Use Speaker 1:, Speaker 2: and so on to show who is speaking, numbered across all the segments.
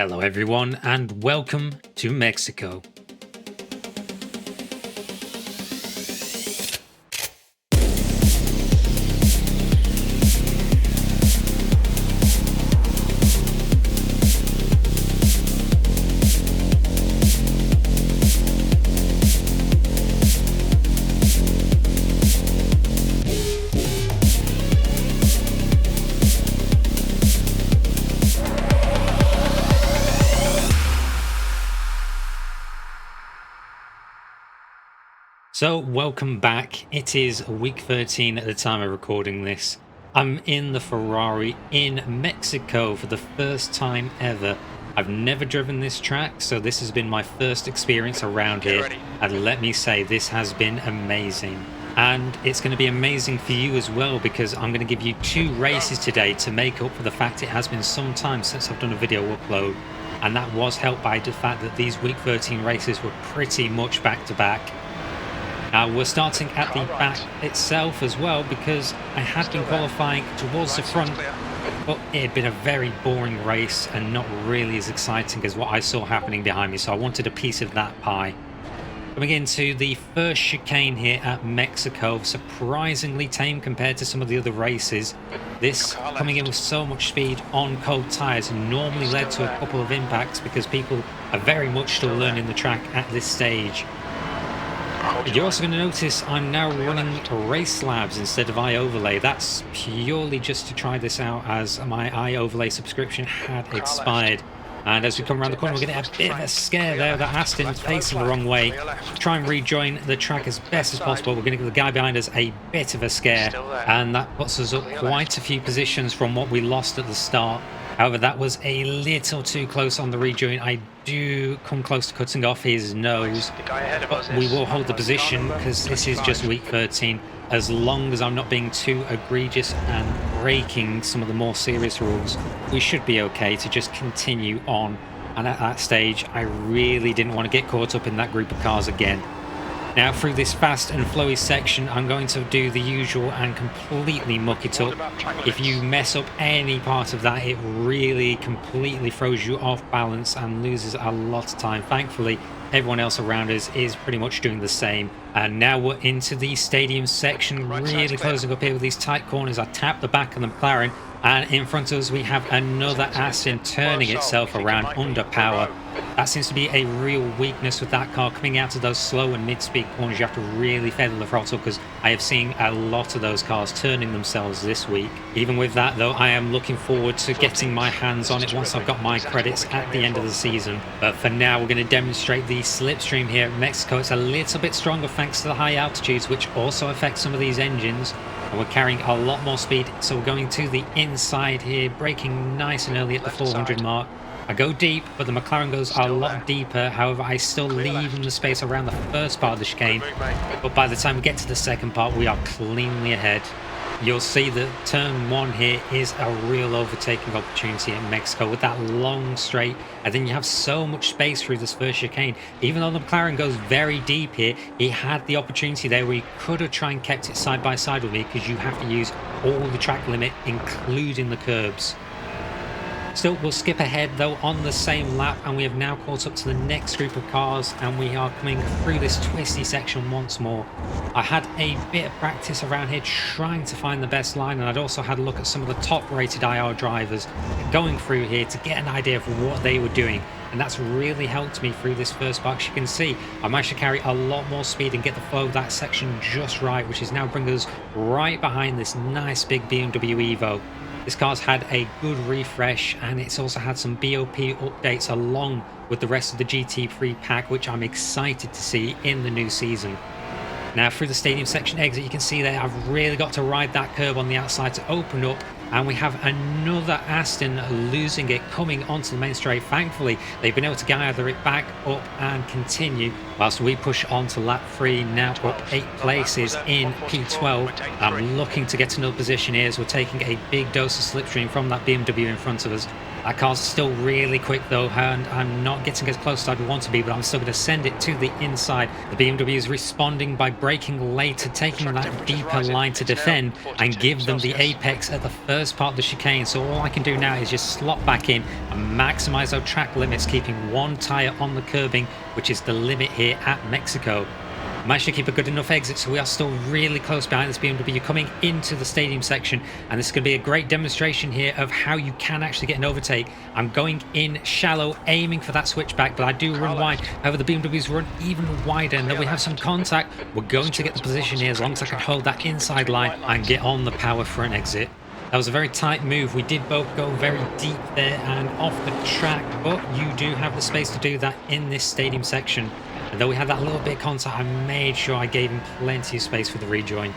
Speaker 1: Hello everyone and welcome to Mexico. So welcome back. It is week 13 at the time of recording this. I'm in the Ferrari in Mexico for the first time ever. I've never driven this track, so this has been my first experience around here. And let me say, this has been amazing. And it's going to be amazing for you as well, because I'm going to give you two races today to make up for the fact it has been some time since I've done a video upload. And that was helped by the fact that these week 13 races were pretty much back to back. Now we're starting at the back itself as well, because I had been qualifying towards the front, but it had been a very boring race and not really as exciting as what I saw happening behind me, so I wanted a piece of that pie. Coming into the first chicane here at Mexico, surprisingly tame compared to some of the other races. This coming in with so much speed on cold tyres normally led to a couple of impacts, because people are very much still learning the track at this stage. You're also going to notice I'm now running race labs instead of iOverlay. That's purely just to try this out, as my iOverlay subscription had expired. And as we come around the corner, we're going to have a bit of a scare there. That Aston's facing the wrong way. Try and rejoin the track as best as possible. We're going to give the guy behind us a bit of a scare, and that puts us up quite a few positions from what we lost at the start. However, that was a little too close on the rejoin. I do come close to cutting off his nose, but we will hold the position because this is just week 13. As long as I'm not being too egregious and breaking some of the more serious rules, we should be okay to just continue on. And at that stage, I really didn't want to get caught up in that group of cars again. Now, through this fast and flowy section, I'm going to do the usual and completely muck it up. If you mess up any part of that, it really completely throws you off balance and loses a lot of time. Thankfully, everyone else around us is pretty much doing the same. And now we're into the stadium section, really closing up here with these tight corners. I tap the back of the McLaren, and in front of us we have another Aston turning itself around under power. That seems to be a real weakness with that car. Coming out of those slow and mid-speed corners, you have to really feather the throttle, because I have seen a lot of those cars turning themselves this week. Even with that though, I am looking forward to getting my hands on it once I've got my credits at the end of the season. But for now, we're going to demonstrate the slipstream here at Mexico. It's a little bit stronger thanks to the high altitudes, which also affect some of these engines. And we're carrying a lot more speed, so we're going to the inside here, braking nice and early at the 400 mark. I go deep, but the McLaren goes a lot deeper. However, I still leave them the space around the first part of the chicane. But by the time we get to the second part, we are cleanly ahead. You'll see that turn one here is a real overtaking opportunity in Mexico with that long straight. And then you have so much space through this first chicane. Even though the McLaren goes very deep here, he had the opportunity there where he could have tried and kept it side by side with me, because you have to use all the track limit, including the curbs. Still, we'll skip ahead though on the same lap, and we have now caught up to the next group of cars, and we are coming through this twisty section once more. I had a bit of practice around here trying to find the best line, and I'd also had a look at some of the top rated IR drivers going through here to get an idea of what they were doing, and that's really helped me through this first box. You can see I managed to carry a lot more speed and get the flow of that section just right, which is now bringing us right behind this nice big BMW Evo. This car's had a good refresh, and it's also had some BOP updates along with the rest of the GT3 pack, which I'm excited to see in the new season. Now through the stadium section exit, you can see there I've really got to ride that curb on the outside to open up, and we have another Aston losing it coming onto the main straight. Thankfully, they've been able to gather it back up and continue, whilst we push on to lap 3, now up 8 places in P12. I'm looking to get to another position here as we're taking a big dose of slipstream from that BMW in front of us. That car's still really quick though, and I'm not getting as close as I'd want to be, but I'm still going to send it to the inside. The BMW is responding by braking later, taking that deeper line to defend and give them the apex at the first part of the chicane. So all I can do now is just slot back in and maximize those track limits, keeping one tyre on the curbing, which is the limit here at Mexico. Managed to keep a good enough exit, so we are still really close behind this BMW coming into the stadium section, and this is going to be a great demonstration here of how you can actually get an overtake. I'm going in shallow, aiming for that switchback, but I do run wide. However, the BMWs run even wider, and then we have some contact. We're going to get the position here as long as I can hold that inside line and get on the power front exit. That was a very tight move. We did both go very deep there and off the track, but you do have the space to do that in this stadium section. And though we had that little bit of contact, I made sure I gave him plenty of space for the rejoin.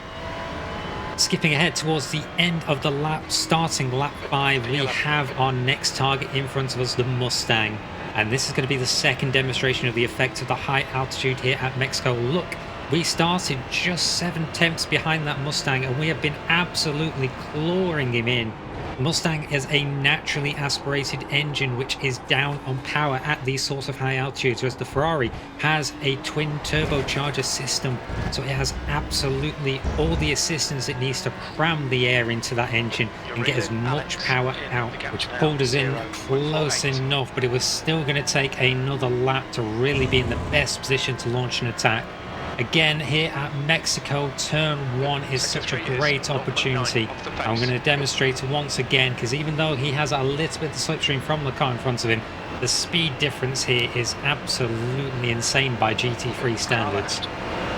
Speaker 1: Skipping ahead towards the end of the lap, starting lap 5, we have our next target in front of us, the Mustang. And this is going to be the second demonstration of the effect of the high altitude here at Mexico. Look, we started just 7 tenths behind that Mustang, and we have been absolutely clawing him in. The Mustang is a naturally aspirated engine which is down on power at these sorts of high altitudes, whereas the Ferrari has a twin turbocharger system, so it has absolutely all the assistance it needs to cram the air into that engine and get as much power out, which pulled us in close enough, but it was still going to take another lap to really be in the best position to launch an attack. Again, here at Mexico, turn 1 is such a great opportunity. I'm going to demonstrate once again, because even though he has a little bit of slipstream from the car in front of him, the speed difference here is absolutely insane by GT3 standards.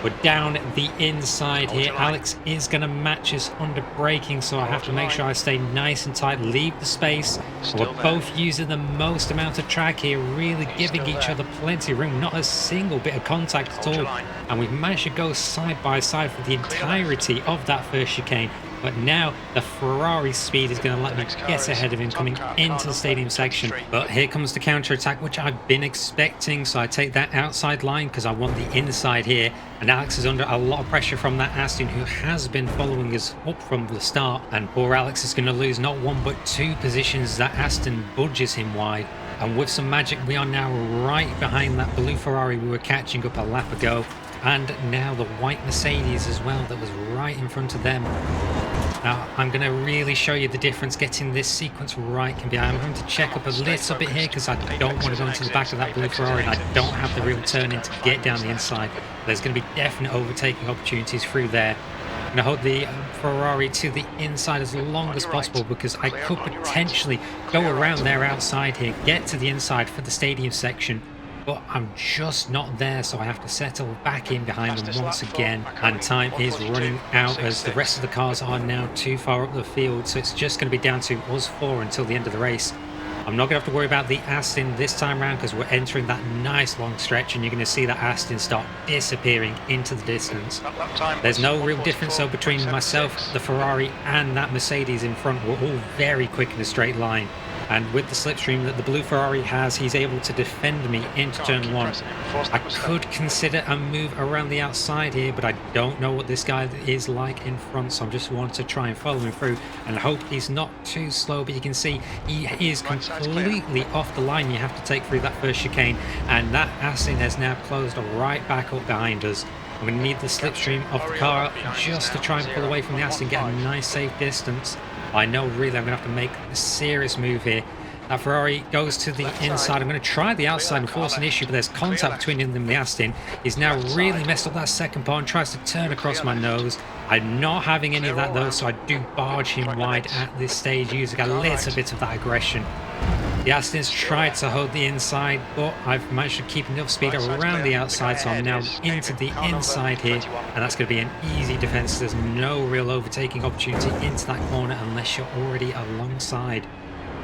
Speaker 1: We're down the inside here. Alex is going to match us under braking, so I have to make sure I stay nice and tight, leave the space. We're both using the most amount of track here, really giving each other plenty of room, not a single bit of contact at all. And we've managed to go side by side for the entirety of that first chicane. But now the Ferrari speed is going to let me get ahead of him coming into the stadium section. But here comes the counter-attack, which I've been expecting. So I take that outside line because I want the inside here. And Alex is under a lot of pressure from that Aston, who has been following us up from the start. And poor Alex is going to lose not 1 but 2 positions. That Aston budges him wide. And with some magic, we are now right behind that blue Ferrari we were catching up a lap ago. And now the white Mercedes as well that was right in front of them. Now, I'm going to really show you the difference getting this sequence right can be. I'm going to check up a little bit here because I don't want to go into the back of that blue Ferrari, and I don't have the real turn in to get down the inside. There's going to be definite overtaking opportunities through there. I'm going to hold the Ferrari to the inside as long as possible because I could potentially go around there outside here, get to the inside for the stadium section. But I'm just not there, so I have to settle back in behind them once again. And time is running out as the rest of the cars are now too far up the field, so it's just going to be down to us 4 until the end of the race. I'm not going to have to worry about the Aston this time around because we're entering that nice long stretch, and you're going to see that Aston start disappearing into the distance. There's no real difference though between myself, the Ferrari, and that Mercedes in front. We're all very quick in a straight line. And with the slipstream that the blue Ferrari has, he's able to defend me into turn 1. I could consider a move around the outside here, but I don't know what this guy is like in front, so I just want to try and follow him through and hope he's not too slow. But you can see he is completely off the line you have to take through that first chicane, and that Aston has now closed right back up behind us. I'm going to need the slipstream of the car just to try and pull away from the Aston, get a nice safe distance. I know really I'm going to have to make a serious move here. That Ferrari goes to the inside. I'm going to try the outside and force an issue, but there's contact between him and the Aston. He's now really messed up that second part and tries to turn across my nose. I'm not having any of that though, so I do barge him wide at this stage using a little bit of that aggression. The Aston's tried to hold the inside, but I've managed to keep enough speed around the outside, so I'm now into the inside here, and that's going to be an easy defense. There's no real overtaking opportunity into that corner unless you're already alongside.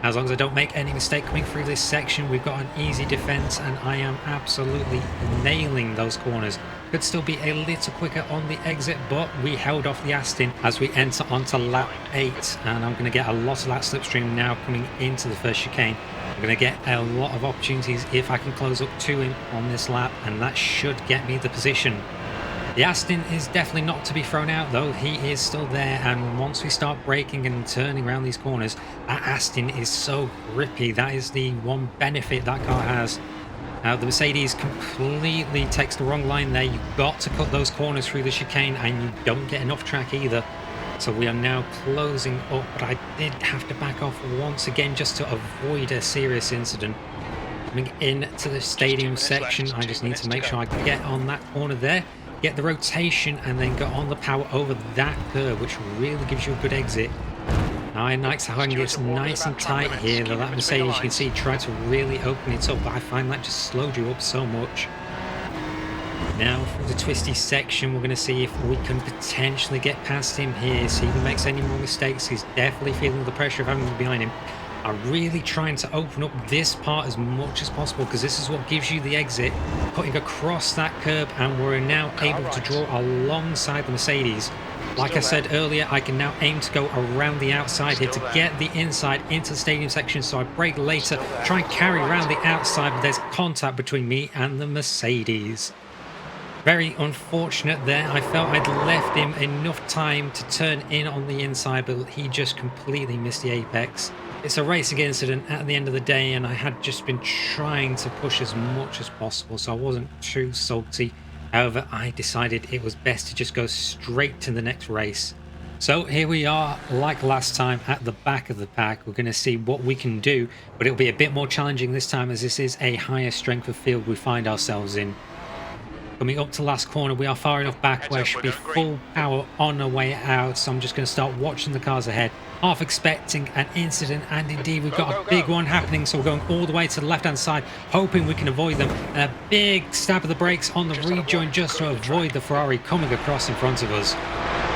Speaker 1: As long as I don't make any mistake coming through this section, we've got an easy defense, and I am absolutely nailing those corners. Could still be a little quicker on the exit, but we held off the Aston as we enter onto lap 8, and I'm going to get a lot of that slipstream now coming into the first chicane. I'm going to get a lot of opportunities if I can close up to him on this lap, and that should get me the position. The Aston is definitely not to be thrown out though. He is still there, and once we start braking and turning around these corners, that Aston is so grippy. That is the one benefit that car has. Now the Mercedes completely takes the wrong line there. You've got to cut those corners through the chicane, and you don't get enough track either. So we are now closing up, but I did have to back off once again just to avoid a serious incident. Coming into the stadium section, I just need to make sure I get on that corner there, get the rotation, and then go on the power over that curve, which really gives you a good exit. Now I like how it's nice and tight here, though that Mercedes, you can see, tried to really open it up, but I find that just slowed you up so much. Now for the twisty section, we're going to see if we can potentially get past him here, see if he makes any more mistakes. He's definitely feeling the pressure of having me behind him. I'm really trying to open up this part as much as possible, because this is what gives you the exit, cutting across that curb, and we're now able to draw alongside the Mercedes. Like I said earlier, I can now aim to go around the outside here to get the inside into the stadium section, so I brake later, try and carry around the outside, but there's contact between me and the Mercedes. Very unfortunate there. I felt I'd left him enough time to turn in on the inside, but he just completely missed the apex. It's a racing incident at the end of the day, and I had just been trying to push as much as possible, so I wasn't too salty. However, I decided it was best to just go straight to the next race. So here we are, like last time, at the back of the pack. We're going to see what we can do, but it'll be a bit more challenging this time, as this is a higher strength of field we find ourselves in. Coming up to last corner, we are far enough back where it should be full power on our way out, so I'm just going to start watching the cars ahead, half expecting an incident, and indeed we've got a big one happening, so we're going all the way to the left hand side, hoping we can avoid them. A big stab of the brakes on the rejoin just to avoid the Ferrari coming across in front of us.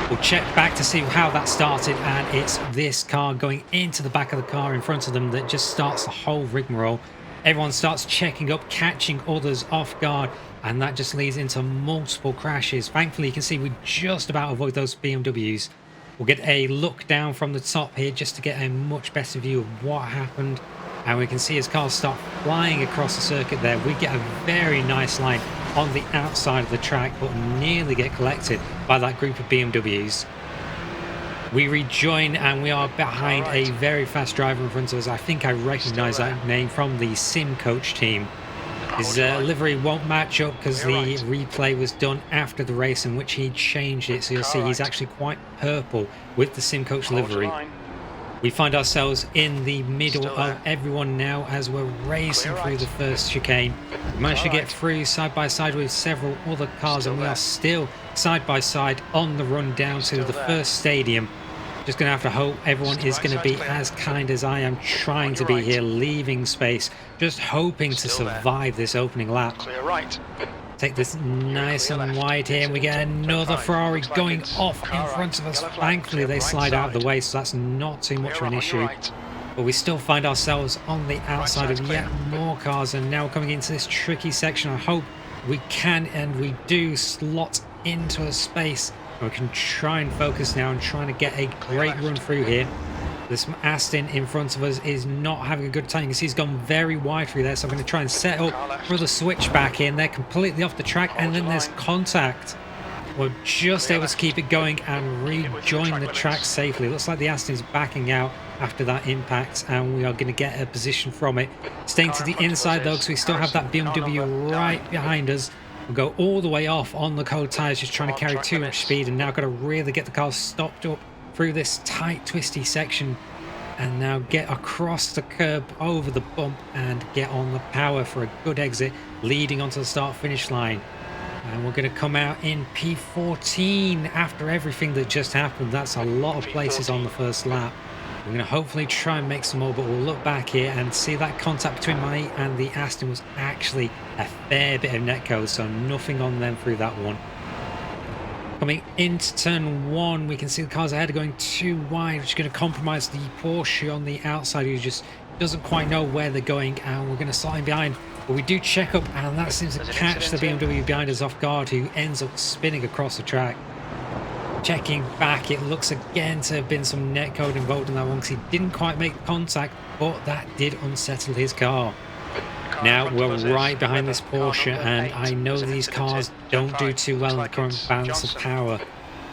Speaker 1: We'll check back to see how that started, and it's this car going into the back of the car in front of them that just starts the whole rigmarole. Everyone starts checking up, catching others off guard, and that just leads into multiple crashes. Thankfully, you can see we just about avoid those BMWs. We'll get a look down from the top here just to get a much better view of what happened. And we can see as cars start flying across the circuit there, we get a very nice line on the outside of the track, but nearly get collected by that group of BMWs. We rejoin, and we are behind a very fast driver in front of us. I think I recognise that name from the Sim Coach team. His livery won't match up because the replay was done after the race in which he changed it, so you'll see he's actually quite purple with the Sim Coach livery. We find ourselves in the middle of everyone now as we're racing through the first chicane. We managed to get through side by side with several other cars, and we are still side by side on the run down to the first stadium. Just going to have to hope everyone is going to be as kind as I am trying to be here, leaving space, just hoping to survive this opening lap. Take this nice and wide here, and we get another Ferrari going off in front of us. Thankfully, they slide out of the way, so that's not too much of an issue. But we still find ourselves on the outside of yet more cars, and now coming into this tricky section. I hope we can, and we do, slot into a space. We can try and focus now and trying to get a great run through here. This Aston in front of us is not having a good time. You can see he's gone very wide through there, so I'm going to try and set up for the switch back in. They're completely off the track, and then there's contact. We're just able to keep it going and rejoin the track safely. It looks like the Aston is backing out after that impact, and we are going to get a position from it. Staying to the inside though, because we still have that BMW right behind us. We'll go all the way off on the cold tyres, just trying to carry too much speed, and now got to really get the car stopped up through this tight twisty section, and now get across the curb over the bump and get on the power for a good exit leading onto the start finish line. And we're going to come out in P14 after everything that just happened. That's a lot of places on the first lap. We're going to hopefully try and make some more, but we'll look back here and see that contact between me and the Aston was actually a fair bit of netcode, so nothing on them through that one. Coming into turn one, we can see the cars ahead are going too wide, which is going to compromise the Porsche on the outside, who just doesn't quite know where they're going, and we're going to slide in behind. But we do check up, and that seems to catch the BMW behind us off guard, who ends up spinning across the track. Checking back, it looks again to have been some netcode involved in that one, because he didn't quite make contact, but that did unsettle his car. Now we're right behind this Porsche, and I know these cars don't do too well in the current balance of power.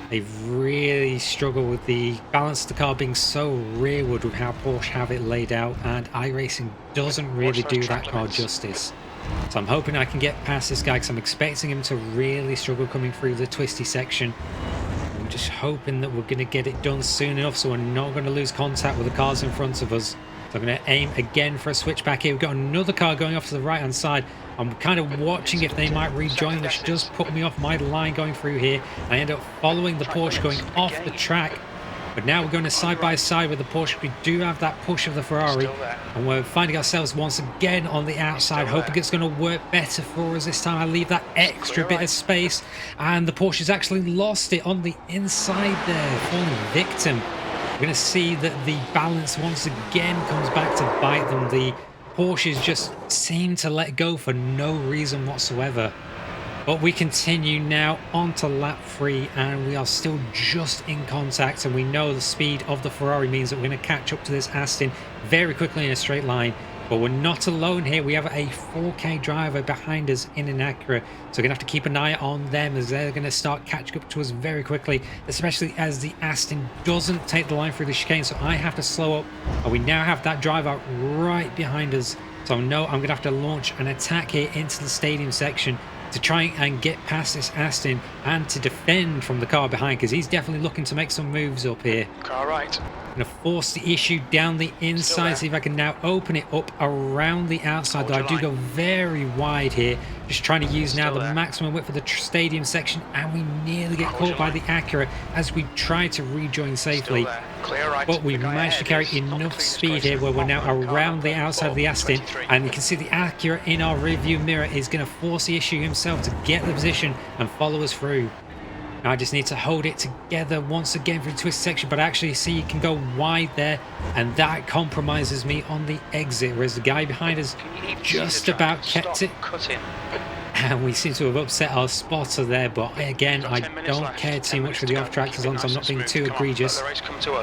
Speaker 1: They've really struggled with the balance of the car being so rearward with how Porsche have it laid out, and iRacing doesn't really do that car justice. So I'm hoping I can get past this guy because I'm expecting him to really struggle coming through the twisty section. I'm just hoping that we're going to get it done soon enough so we're not going to lose contact with the cars in front of us. So I'm going to aim again for a switch back here. We've got another car going off to the right hand side. I'm kind of watching if they might rejoin, which does put me off my line going through here. I end up following the Porsche going off the track. But now we're going to side by side with the Porsche. We do have that push of the Ferrari. And we're finding ourselves once again on the outside, hoping it's going to work better for us this time. I leave that extra bit of space. And the Porsche's actually lost it on the inside there, falling victim. We're going to see that the balance once again comes back to bite them. The Porsches just seem to let go for no reason whatsoever. But we continue now on to lap 3, and we are still just in contact, and we know the speed of the Ferrari means that we're going to catch up to this Aston very quickly in a straight line. But we're not alone here. We have a 4K driver behind us in an Acura, so we're going to have to keep an eye on them as they're going to start catching up to us very quickly, especially as the Aston doesn't take the line through the chicane, so I have to slow up. And we now have that driver right behind us, so I know I'm going to have to launch an attack here into the stadium section to try and get past this Aston and to defend from the car behind, because he's definitely looking to make some moves up here.
Speaker 2: Car right.
Speaker 1: I'm going to force the issue down the inside, see if I can now open it up around the outside. Though I do go very wide here, just trying to use now the maximum width of the stadium section, and we nearly get caught by the Acura as we try to rejoin safely. But we managed to carry enough speed here where we're now around the outside of the Aston, and you can see the Acura in our rearview mirror is going to force the issue himself to get the position and follow us through. Now I just need to hold it together once again for the twist section, but actually see you can go wide there, and that compromises me on the exit, whereas the guy behind us just about kept it. And we seem to have upset our spotter there, but again, I don't care too much for the off-track as long as I'm not being too egregious.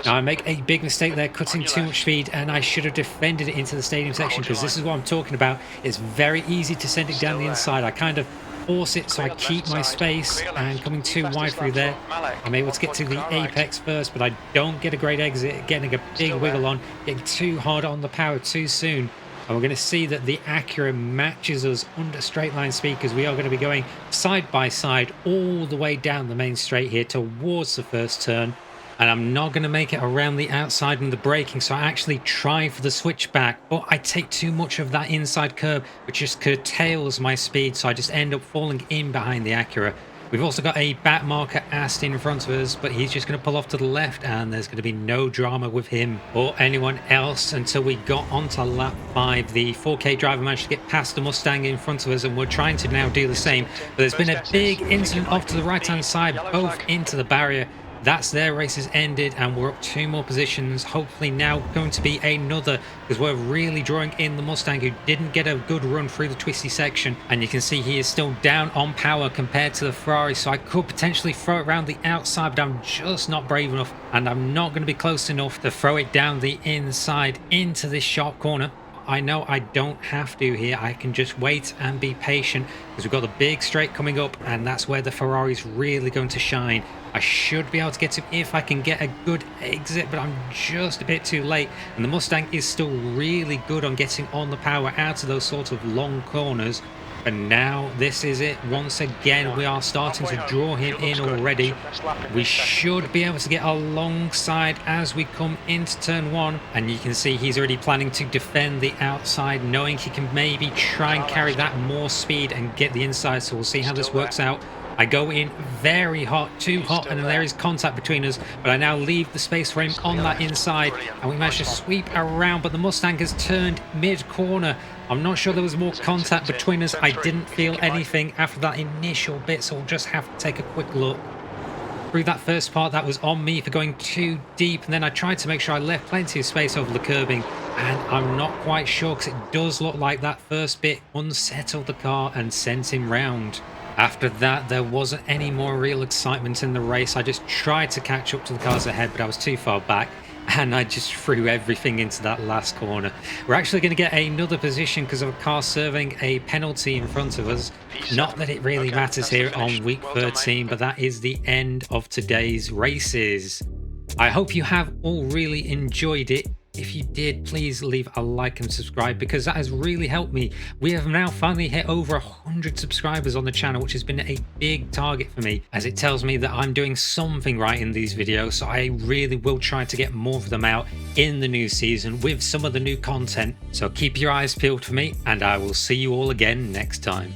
Speaker 1: Now I make a big mistake there, cutting too much speed, and I should have defended it into the stadium section, because this is what I'm talking about. It's very easy to send it down the inside. I kind of force it so I keep my space, and coming too wide through there, I'm able to get to the apex first, but I don't get a great exit, getting a big wiggle on, getting too hard on the power too soon. And we're going to see that the Acura matches us under straight line speed, because we are going to be going side by side all the way down the main straight here towards the first turn. And I'm not going to make it around the outside in the braking, so I actually try for the switchback, but I take too much of that inside curb, which just curtails my speed, so I just end up falling in behind the Acura. We've also got a back marker Aston in front of us, but he's just going to pull off to the left, and there's going to be no drama with him or anyone else until we got onto lap 5. The 4K driver managed to get past the Mustang in front of us, and we're trying to now do the same. But there's been a big incident off to the right-hand side, both into the barrier. That's their races ended, and we're up 2 more positions. Hopefully now going to be another, because we're really drawing in the Mustang, who didn't get a good run through the twisty section, and you can see he is still down on power compared to the Ferrari, so I could potentially throw it around the outside, but I'm just not brave enough, and I'm not going to be close enough to throw it down the inside into this sharp corner. I know I don't have to here. I can just wait and be patient, because we've got the big straight coming up, and that's where the Ferrari's really going to shine. I should be able to get to him if I can get a good exit, but I'm just a bit too late, and the Mustang is still really good on getting on the power out of those sort of long corners. But now this is it. Once again, we are starting to draw him in already. We should be able to get alongside as we come into turn 1. And you can see he's already planning to defend the outside, knowing he can maybe try and carry that more speed and get the inside. So we'll see how this works out. I go in very hot, too hot, and there is contact between us, but I now leave the space for him on that inside, and we manage to sweep around, but the Mustang has turned mid-corner. I'm not sure there was more contact between us. I didn't feel anything after that initial bit, so we'll just have to take a quick look. Through that first part, that was on me for going too deep, and then I tried to make sure I left plenty of space over the curbing, and I'm not quite sure, because it does look like that first bit unsettled the car and sent him round. After that, there wasn't any more real excitement in the race. I just tried to catch up to the cars ahead, but I was too far back. and I just threw everything into that last corner. We're actually going to get another position because of a car serving a penalty in front of us. Not that it really matters here on week 13, but that is the end of today's races. I hope you have all really enjoyed it. If you did, please leave a like and subscribe, because that has really helped me. We have now finally hit over 100 subscribers on the channel, which has been a big target for me, as it tells me that I'm doing something right in these videos. So I really will try to get more of them out in the new season with some of the new content. So keep your eyes peeled for me, and I will see you all again next time.